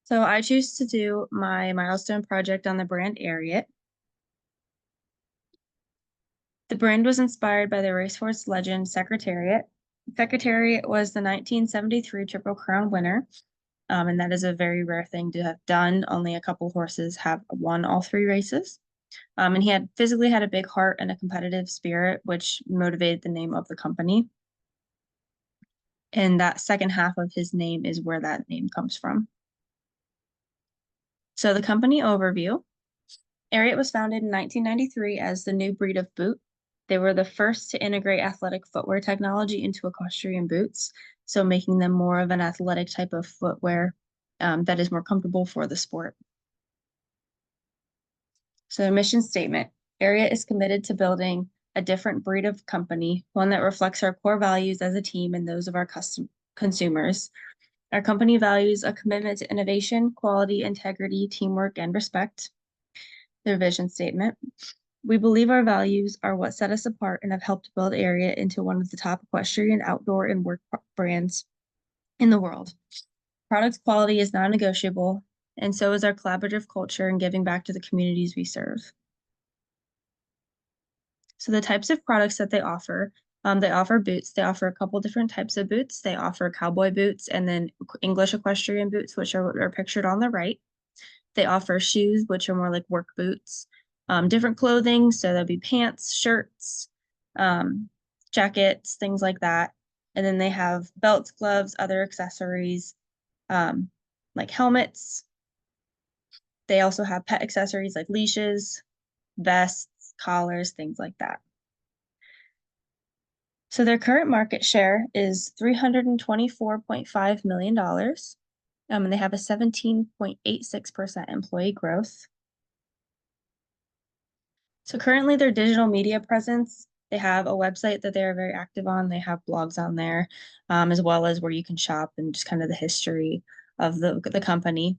So I choose to do my milestone project on the brand Ariat. The brand was inspired by the racehorse legend Secretariat. Secretariat was the 1973 Triple Crown winner, and that is a very rare thing to have done. Only a couple horses have won all three races. And he had physically had a big heart and a competitive spirit, which motivated the name of the company. And that second half of his name is where that name comes from. So the company overview. Ariat was founded in 1993 as the new breed of boot. They were the first to integrate athletic footwear technology into equestrian boots, so making them more of an athletic type of footwear that is more comfortable for the sport. So their mission statement, Ariat is committed to building a different breed of company, one that reflects our core values as a team and those of our consumers. Our company values a commitment to innovation, quality, integrity, teamwork, and respect. Their vision statement. We believe our values are what set us apart and have helped build Ariat into one of the top equestrian outdoor and work brands in the world. Product quality is non-negotiable, and so is our collaborative culture and giving back to the communities we serve. So the types of products that they offer boots. They offer a couple different types of boots. They offer cowboy boots and then English equestrian boots, which are pictured on the right. They offer shoes, which are more like work boots, different clothing. So there'll be pants, shirts, jackets, things like that. And then they have belts, gloves, other accessories, like helmets. They also have pet accessories like leashes, vests, collars, things like that. So their current market share is $324.5 million. And they have a 17.86% employee growth. So currently their digital media presence, they have a website that they're very active on. They have blogs on there, as well as where you can shop and just kind of the history of the company.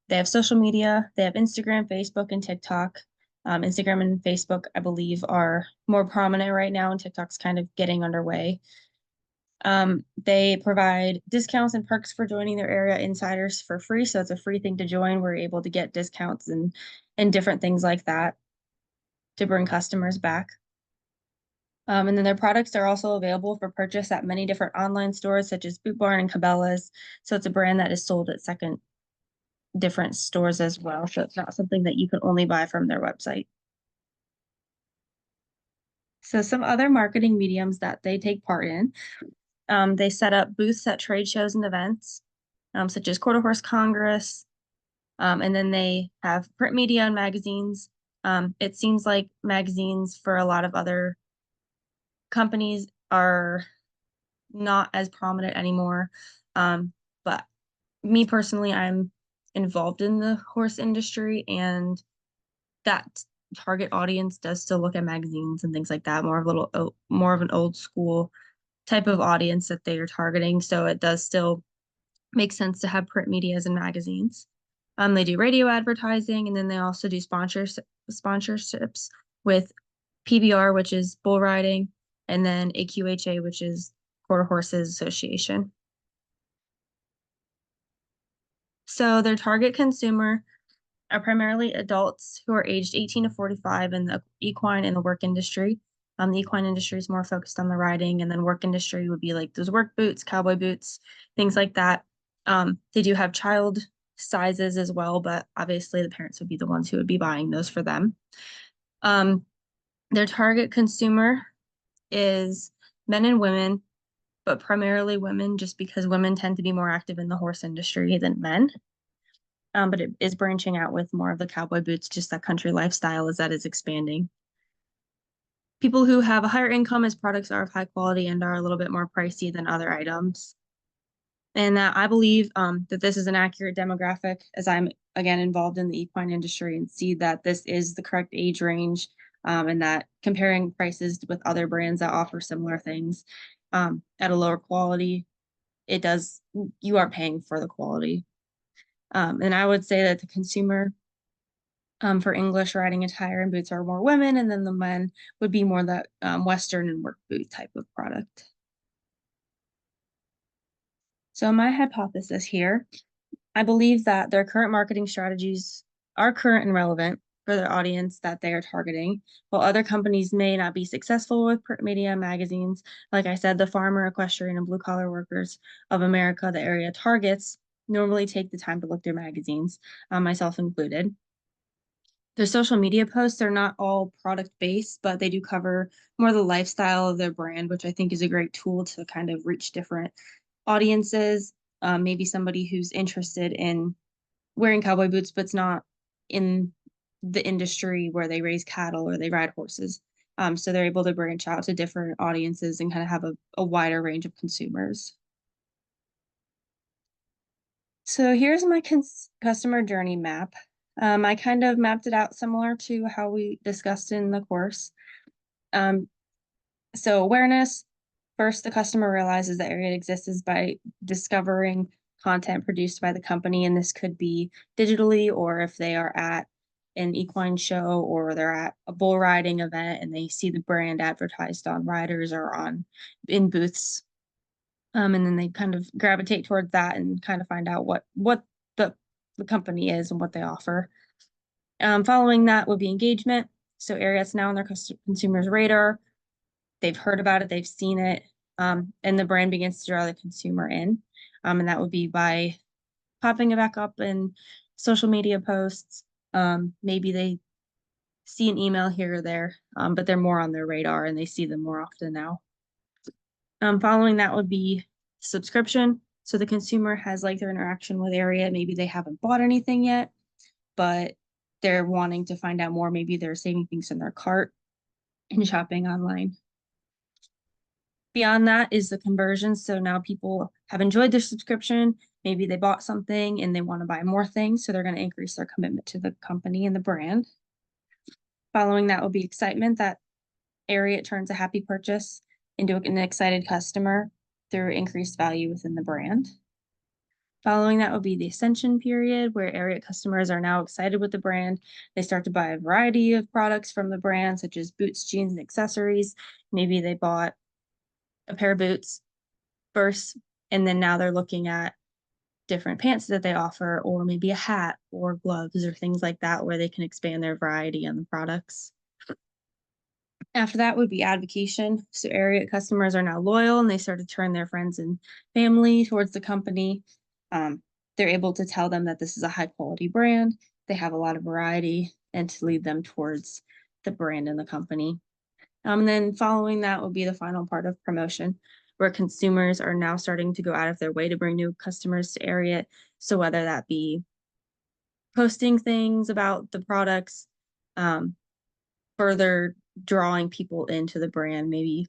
They have social media. They have Instagram, Facebook, and TikTok. Instagram and Facebook, I believe, are more prominent right now, and TikTok's kind of getting underway. They provide discounts and perks for joining their area insiders for free. So it's a free thing to join. We're able to get discounts and different things like that to bring customers back. And then their products are also available for purchase at many different online stores, such as Boot Barn and Cabela's. So it's a brand that is sold at different stores as well. So it's not something that you can only buy from their website. So some other marketing mediums that they take part in, they set up booths at trade shows and events, such as Quarter Horse Congress. And then they have print media and magazines. It seems like magazines for a lot of other companies are not as prominent anymore. But me personally, I'm involved in the horse industry, and that target audience does still look at magazines and things like that, more of an old school type of audience that they are targeting. So it does still make sense to have print medias and magazines. They do radio advertising, and then they also do sponsorships with PBR, which is bull riding, and then AQHA, which is Quarter Horses Association. So their target consumer are primarily adults who are aged 18 to 45 in the equine and the work industry. The equine industry is more focused on the riding, and then work industry would be like those work boots, cowboy boots, things like that. They do have child sizes as well, but obviously the parents would be the ones who would be buying those for them. Their target consumer is men and women, but primarily women, just because women tend to be more active in the horse industry than men. But it is branching out with more of the cowboy boots, just that country lifestyle as that is expanding. People who have a higher income as products are of high quality and are a little bit more pricey than other items. And that I believe that this is an accurate demographic, as I'm, again, involved in the equine industry and see that this is the correct age range, and that comparing prices with other brands that offer similar things at a lower quality, you are paying for the quality. And I would say that the consumer for English riding attire and boots are more women, and then the men would be more that Western and work boot type of product. So my hypothesis here I believe that their current marketing strategies are current and relevant for their audience that they are targeting, while other companies may not be successful with print media magazines. Like I said, the farmer, equestrian, and blue collar workers of America, the area targets, normally take the time to look through magazines, myself included. Their social media posts are not all product based, but they do cover more the lifestyle of their brand, which I think is a great tool to kind of reach different audiences. Maybe somebody who's interested in wearing cowboy boots, but's not in the industry where they raise cattle or they ride horses. So they're able to branch out to different audiences and kind of have a wider range of consumers. So here's my customer journey map. I kind of mapped it out similar to how we discussed in the course. Um, so awareness, first, the customer realizes the area exists is by discovering content produced by the company, and this could be digitally, or if they are at an equine show or they're at a bull riding event and they see the brand advertised on riders or on in booths. And then they kind of gravitate towards that and kind of find out what the the company is and what they offer. Following that would be engagement. So areas now on their consumers' radar. They've heard about it, they've seen it, and the brand begins to draw the consumer in. And that would be by popping it back up in social media posts. Maybe they see an email here or there, but they're more on their radar and they see them more often now. Following that would be subscription. So the consumer has like their interaction with area. Maybe they haven't bought anything yet, but they're wanting to find out more. Maybe they're saving things in their cart and shopping online. Beyond that is the conversion. So now people have enjoyed their subscription. Maybe they bought something and they want to buy more things. So they're going to increase their commitment to the company and the brand. Following that will be excitement. That area it turns a happy purchase into an excited customer through increased value within the brand. Following that will be the ascension period, where area customers are now excited with the brand. They start to buy a variety of products from the brand, such as boots, jeans, and accessories. Maybe they bought a pair of boots first, and then now they're looking at different pants that they offer, or maybe a hat or gloves or things like that, where they can expand their variety on the products. After that would be advocation. So area customers are now loyal and they start to turn their friends and family towards the company. They're able to tell them that this is a high quality brand. They have a lot of variety and to lead them towards the brand and the company. And then following that will be the final part of promotion, where consumers are now starting to go out of their way to bring new customers to area. So whether that be posting things about the products, further drawing people into the brand, maybe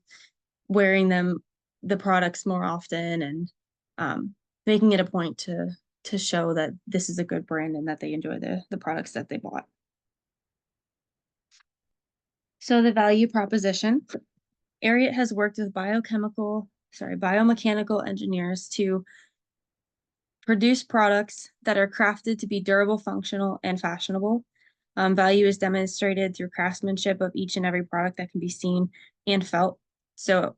wearing the products more often, and making it a point to show that this is a good brand and that they enjoy the products that they bought. So the value proposition. Ariat has worked with biomechanical engineers to produce products that are crafted to be durable, functional, and fashionable. Value is demonstrated through craftsmanship of each and every product that can be seen and felt. So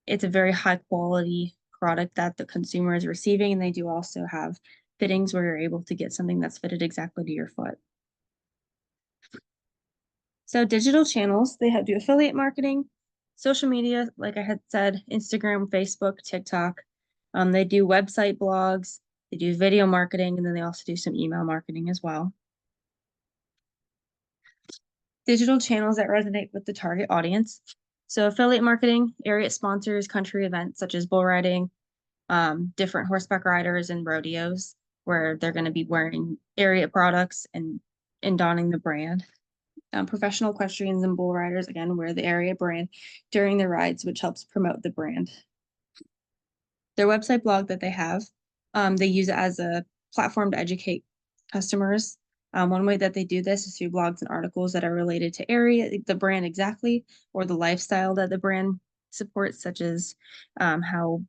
it's a very high quality product that the consumer is receiving. And they do also have fittings where you're able to get something that's fitted exactly to your foot. So digital channels, they do affiliate marketing, social media, like I had said, Instagram, Facebook, TikTok. They do website blogs, they do video marketing, and then they also do some email marketing as well. Digital channels that resonate with the target audience. So affiliate marketing, area sponsors, country events such as bull riding, different horseback riders and rodeos, where they're going to be wearing area products and donning the brand. Professional equestrians and bull riders, again, wear the area brand during their rides, which helps promote the brand. Their website blog that they have, they use it as a platform to educate customers. One way that they do this is through blogs and articles that are related to area, the brand exactly, or the lifestyle that the brand supports, such as how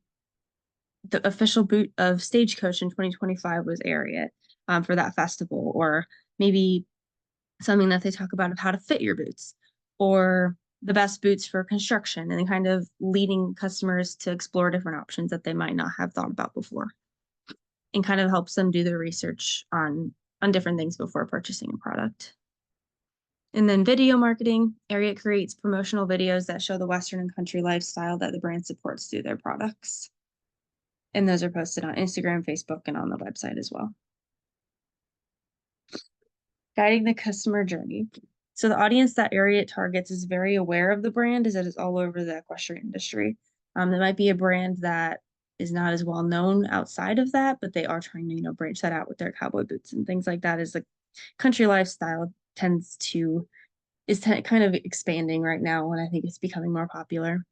the official boot of Stagecoach in 2025 was Ariat for that festival, or maybe something that they talk about of how to fit your boots, or the best boots for construction, and kind of leading customers to explore different options that they might not have thought about before. and kind of helps them do their research on different things before purchasing a product. And then video marketing, area creates promotional videos that show the Western and country lifestyle that the brand supports through their products. And those are posted on Instagram, Facebook, and on the website as well. Guiding the customer journey. So the audience that area targets is very aware of the brand, as it is all over the equestrian industry. There might be a brand that is not as well known outside of that, but they are trying to, branch that out with their cowboy boots and things like that. As the country lifestyle is kind of expanding right now, and I think it's becoming more popular.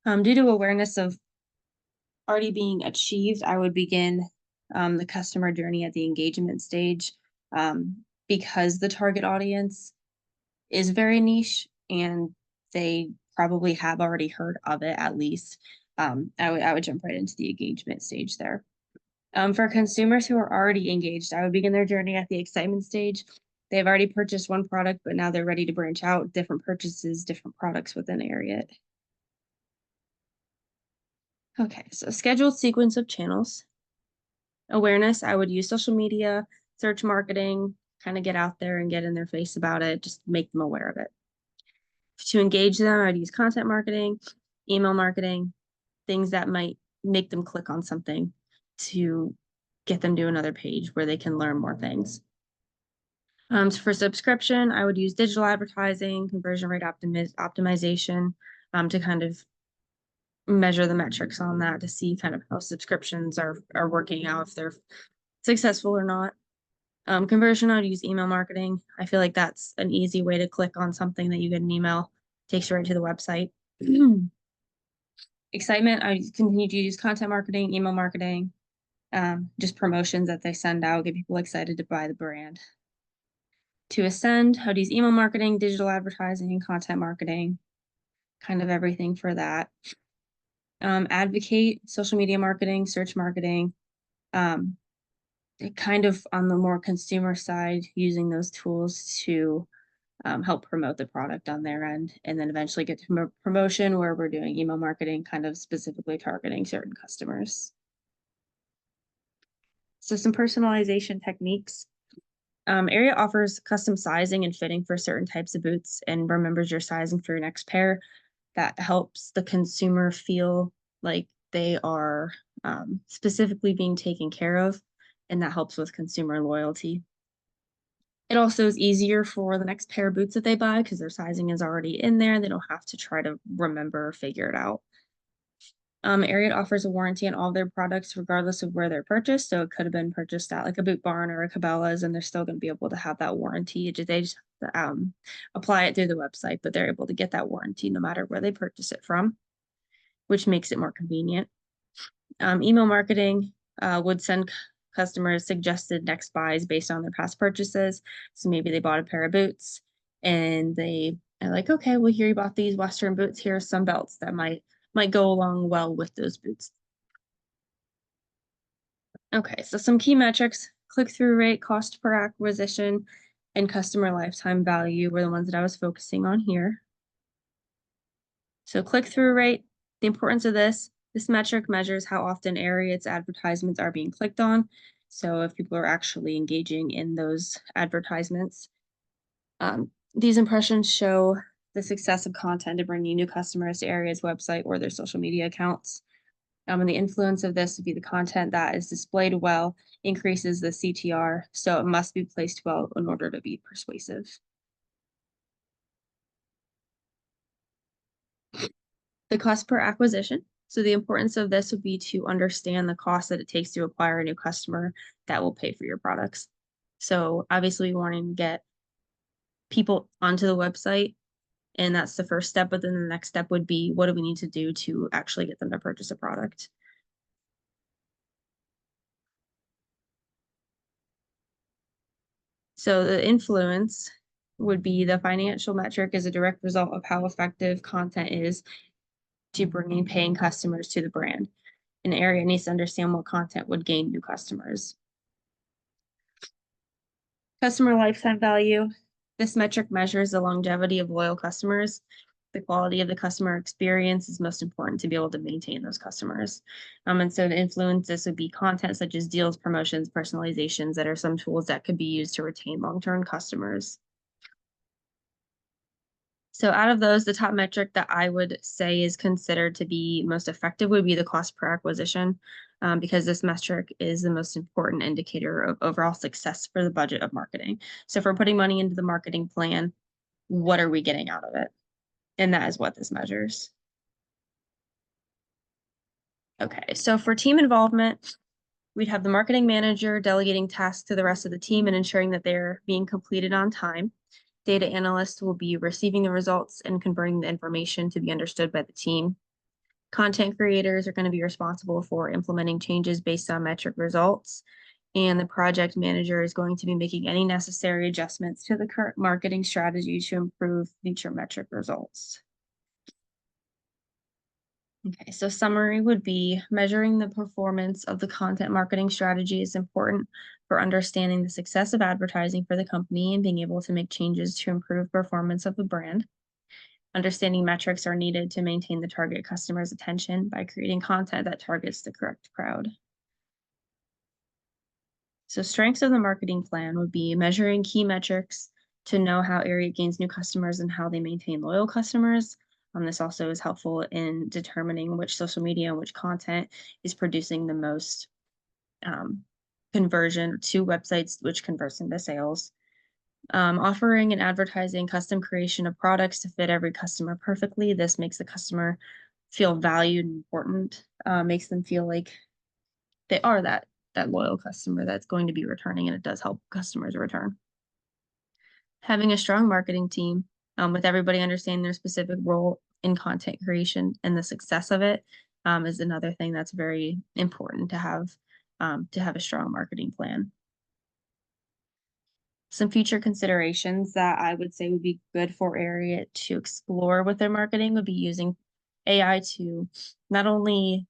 Due to awareness of already being achieved, I would begin the customer journey at the engagement stage, because the target audience is very niche and they probably have already heard of it at least. I would jump right into the engagement stage there. For consumers who are already engaged, I would begin their journey at the excitement stage. They've already purchased one product, but now they're ready to branch out, different purchases, different products within Ariat. Okay, so scheduled sequence of channels. Awareness, I would use social media, search marketing, kind of get out there and get in their face about it, just make them aware of it. To engage them, I'd use content marketing, email marketing, things that might make them click on something to get them to another page where they can learn more things. So for subscription, I would use digital advertising, conversion rate optimization, to kind of measure the metrics on that to see kind of how subscriptions are working out, if they're successful or not. Conversion, I'd use email marketing. I feel like that's an easy way to click on something that you get an email, takes you right to the website. Excitement, I continue to use content marketing, email marketing, just promotions that they send out, get people excited to buy the brand. To ascend, I'd use email marketing, digital advertising, content marketing, kind of everything for that. Advocate, social media marketing, search marketing, kind of on the more consumer side, using those tools to help promote the product on their end, and then eventually get to promotion where we're doing email marketing, kind of specifically targeting certain customers. So some personalization techniques. Ariat offers custom sizing and fitting for certain types of boots and remembers your sizing for your next pair. That helps the consumer feel like they are specifically being taken care of, and that helps with consumer loyalty. It also is easier for the next pair of boots that they buy because their sizing is already in there. They don't have to try to remember or figure it out. Ariat offers a warranty on all their products regardless of where they're purchased. So it could have been purchased at like a Boot Barn or a Cabela's, and they're still going to be able to have that warranty. They just apply it through the website, but they're able to get that warranty no matter where they purchase it from, which makes it more convenient. Email marketing would send customers suggested next buys based on their past purchases. So maybe they bought a pair of boots and they are like, okay, well, here you bought these Western boots. Here are some belts that might go along well with those boots. Okay, so some key metrics: click-through rate, cost per acquisition, and customer lifetime value were the ones that I was focusing on here. So click-through rate, the importance of this metric measures how often Ariat's advertisements are being clicked on. So if people are actually engaging in those advertisements. These impressions show the success of content to bringing new customers to Ariat's website or their social media accounts. And the influence of this would be the content that is displayed well increases the CTR, so it must be placed well in order to be persuasive. The cost per acquisition. So the importance of this would be to understand the cost that it takes to acquire a new customer that will pay for your products. So obviously we want to get people onto the website, and that's the first step, but then the next step would be, what do we need to do to actually get them to purchase a product? So the influence would be the financial metric is a direct result of how effective content is to bringing paying customers to the brand. An area needs to understand what content would gain new customers. Customer lifetime value. This metric measures the longevity of loyal customers. The quality of the customer experience is most important to be able to maintain those customers. And so to influence this would be content such as deals, promotions, personalizations that are some tools that could be used to retain long-term customers. So out of those, the top metric that I would say is considered to be most effective would be the cost per acquisition, because this metric is the most important indicator of overall success for the budget of marketing. So if we're putting money into the marketing plan, what are we getting out of it? And that is what this measures. Okay, so for team involvement, we'd have the marketing manager delegating tasks to the rest of the team and ensuring that they're being completed on time. Data analysts will be receiving the results and converting the information to be understood by the team. Content creators are going to be responsible for implementing changes based on metric results. And the project manager is going to be making any necessary adjustments to the current marketing strategy to improve future metric results. Okay, so summary would be measuring the performance of the content marketing strategy is important for understanding the success of advertising for the company and being able to make changes to improve performance of the brand. Understanding metrics are needed to maintain the target customer's attention by creating content that targets the correct crowd. So strengths of the marketing plan would be measuring key metrics to know how area gains new customers and how they maintain loyal customers. This also is helpful in determining which social media and which content is producing the most conversion to websites, which converts into sales. Offering and advertising custom creation of products to fit every customer perfectly. This makes the customer feel valued and important, makes them feel like they are that loyal customer that's going to be returning, and it does help customers return. Having a strong marketing team with everybody understanding their specific role in content creation and the success of it is another thing that's very important to have a strong marketing plan. Some future considerations that I would say would be good for area to explore with their marketing would be using AI to not only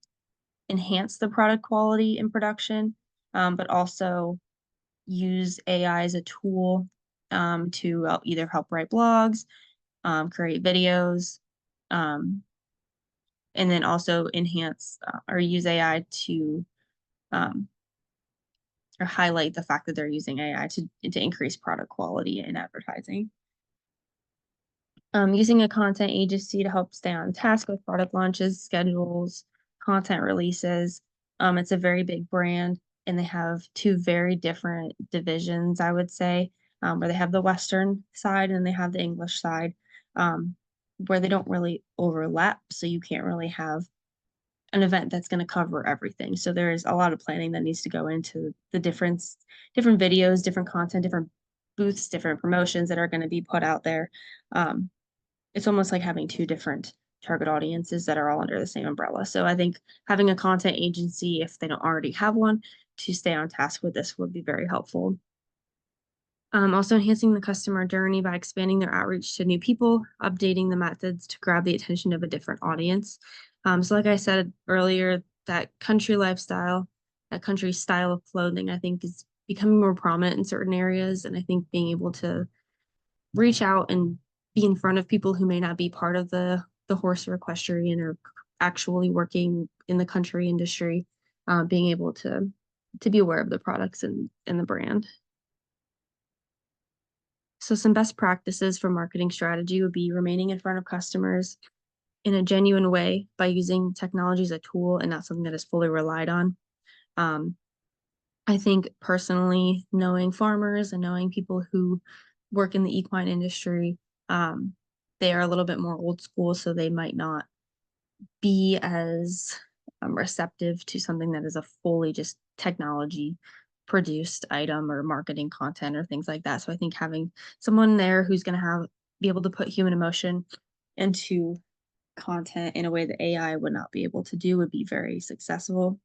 enhance the product quality in production, but also use AI as a tool to either help write blogs, create videos, and then also enhance or use AI to or highlight the fact that they're using AI to increase product quality in advertising. Using a content agency to help stay on task with product launches, schedules, content releases. It's a very big brand, and they have two very different divisions, I would say, where they have the Western side and they have the English side, where they don't really overlap. So you can't really have an event that's going to cover everything. So there's a lot of planning that needs to go into the different videos, different content, different booths, different promotions that are going to be put out there. It's almost like having two different target audiences that are all under the same umbrella. So I think having a content agency, if they don't already have one, to stay on task with this would be very helpful. Also enhancing the customer journey by expanding their outreach to new people, updating the methods to grab the attention of a different audience. So like I said earlier, that country lifestyle, that country style of clothing, I think is becoming more prominent in certain areas. And I think being able to reach out and be in front of people who may not be part of the horse or equestrian or actually working in the country industry, being able to be aware of the products and the brand. So some best practices for marketing strategy would be remaining in front of customers in a genuine way by using technology as a tool and not something that is fully relied on. I think personally, knowing farmers and knowing people who work in the equine industry, they are a little bit more old school, so they might not be as receptive to something that is a fully just technology produced item or marketing content or things like that. So I think having someone there who's going to be able to put human emotion into content in a way that AI would not be able to do would be very successful.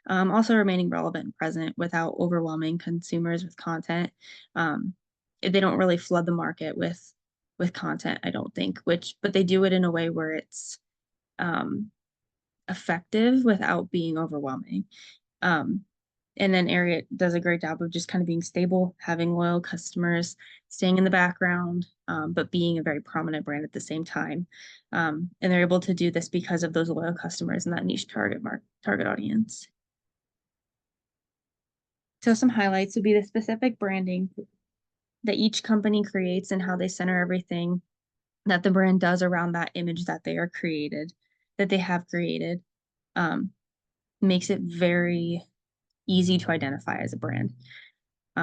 Also remaining relevant and present without overwhelming consumers with content. They don't really flood the market with content, I don't think, but they do it in a way where it's effective without being overwhelming. And then Ariat does a great job of just kind of being stable, having loyal customers, staying in the background, but being a very prominent brand at the same time. And they're able to do this because of those loyal customers and that niche target audience. So some highlights would be the specific branding that each company creates and how they center everything that the brand does around that image that they have created. Makes it very easy to identify as a brand.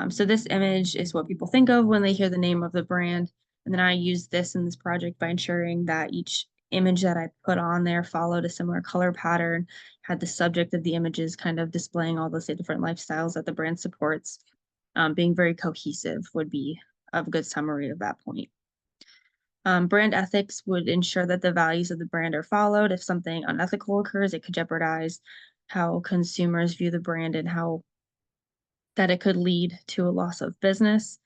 So this image is what people think of when they hear the name of the brand. And then I use this in this project by ensuring that each image that I put on there followed a similar color pattern, had the subject of the images kind of displaying all those different lifestyles that the brand supports. Being very cohesive would be a good summary of that point. Brand ethics would ensure that the values of the brand are followed. If something unethical occurs, it could jeopardize how consumers view the brand and how that it could lead to a loss of business.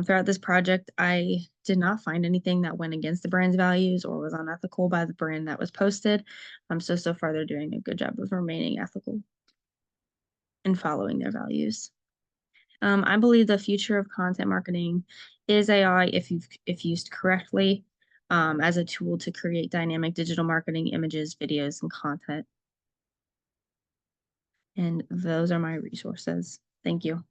Throughout this project, I did not find anything that went against the brand's values or was unethical by the brand that was posted. So far they're doing a good job of remaining ethical and following their values. I believe the future of content marketing is AI if used correctly, as a tool to create dynamic digital marketing images, videos, and content. And those are my resources. Thank you.